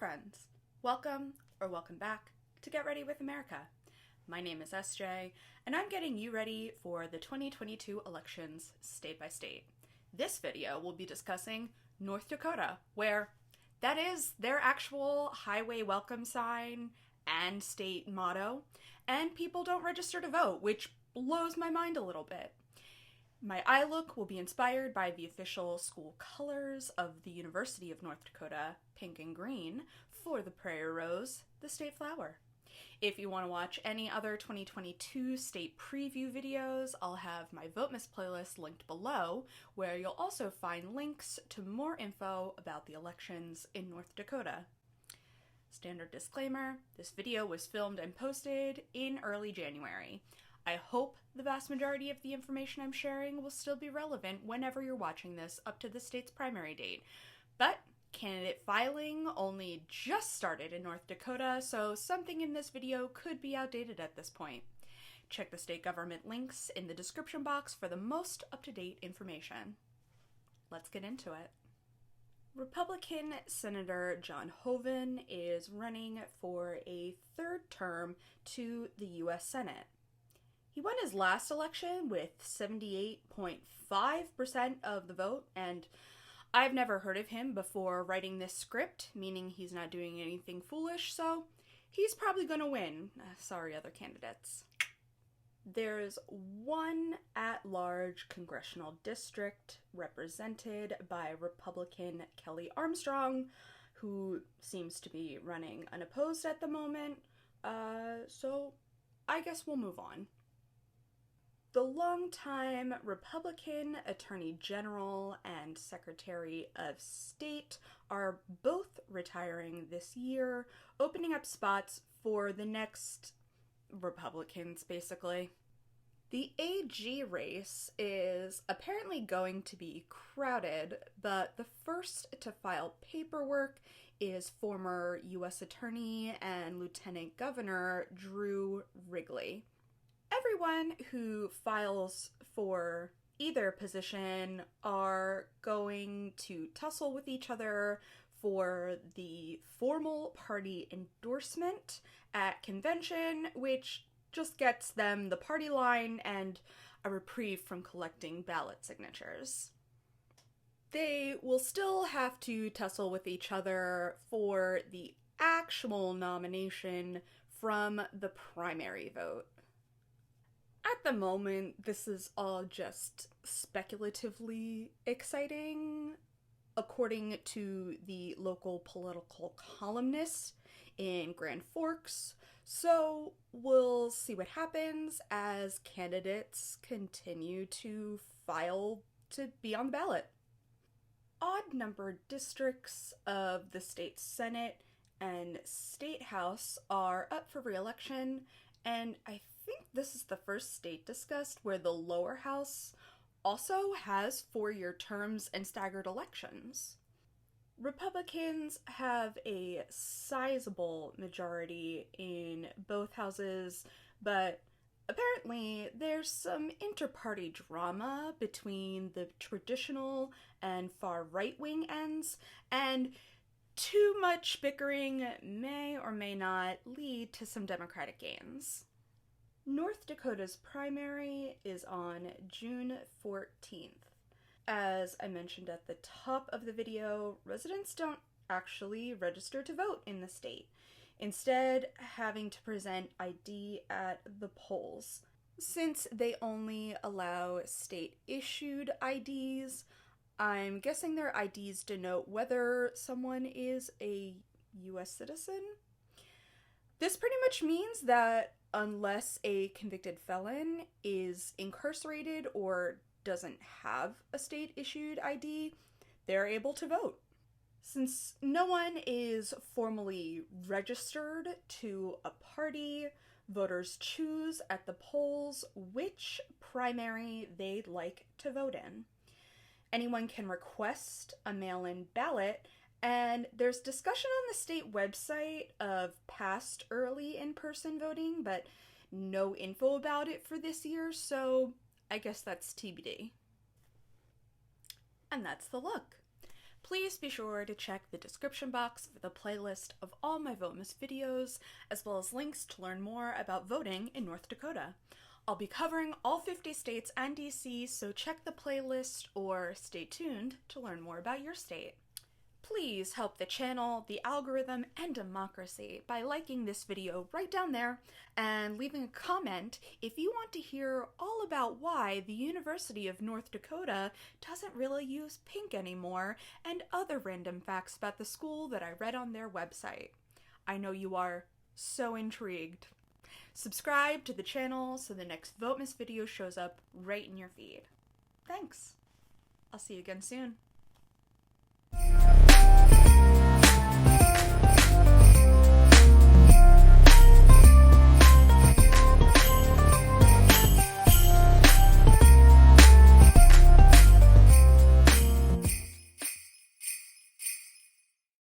friends. Welcome or welcome back to Get Ready with America. My name is SJ, and I'm getting you ready for the 2022 elections state by state. This video will be discussing North Dakota, where that is their actual highway welcome sign and state motto, and people don't register to vote, which blows my mind a little bit. My eye look will be inspired by the official school colors of the University of North Dakota, pink and green, for the prairie rose, the state flower. If you want to watch any other 2022 state preview videos, I'll have my Votemas playlist linked below, where you'll also find links to more info about the elections in North Dakota. Standard disclaimer, this video was filmed and posted in early January. I hope the vast majority of the information I'm sharing will still be relevant whenever you're watching this up to the state's primary date. But candidate filing only just started in North Dakota, so something in this video could be outdated at this point. Check the state government links in the description box for the most up-to-date information. Let's get into it. Republican Senator John Hoeven is running for a third term to the U.S. Senate. He won his last election with 78.5% of the vote, and I've never heard of him before writing this script, meaning he's not doing anything foolish, so he's probably going to win. Sorry, other candidates. There's one at-large congressional district represented by Republican Kelly Armstrong, who seems to be running unopposed at the moment, so I guess we'll move on. The longtime Republican Attorney General and Secretary of State are both retiring this year, opening up spots for the next Republicans, basically. The AG race is apparently going to be crowded, but the first to file paperwork is former U.S. Attorney and Lieutenant Governor Drew Wrigley. Everyone who files for either position are going to tussle with each other for the formal party endorsement at convention, which just gets them the party line and a reprieve from collecting ballot signatures. They will still have to tussle with each other for the actual nomination from the primary vote. At the moment, this is all just speculatively exciting, according to the local political columnist in Grand Forks, so we'll see what happens as candidates continue to file to be on the ballot. Odd-numbered districts of the state Senate and state House are up for re-election, and I think this is the first state discussed where the lower house also has 4-year terms and staggered elections. Republicans have a sizable majority in both houses, but apparently there's some inter-party drama between the traditional and far right-wing ends, and too much bickering may or may not lead to some Democratic gains. North Dakota's primary is on June 14th. As I mentioned at the top of the video, residents don't actually register to vote in the state, instead having to present ID at the polls. Since they only allow state-issued IDs, I'm guessing their IDs denote whether someone is a U.S. citizen. This pretty much means that unless a convicted felon is incarcerated or doesn't have a state-issued ID, they're able to vote. Since no one is formally registered to a party, voters choose at the polls which primary they'd like to vote in. Anyone can request a mail-in ballot, and there's discussion on the state website of past early in-person voting, but no info about it for this year, so I guess that's TBD. And that's the look. Please be sure to check the description box for the playlist of all my Votemas videos, as well as links to learn more about voting in North Dakota. I'll be covering all 50 states and DC, so check the playlist or stay tuned to learn more about your state. Please help the channel, the algorithm, and democracy by liking this video right down there and leaving a comment if you want to hear all about why the University of North Dakota doesn't really use pink anymore and other random facts about the school that I read on their website. I know you are so intrigued. Subscribe to the channel so the next Votemas video shows up right in your feed. Thanks. I'll see you again soon.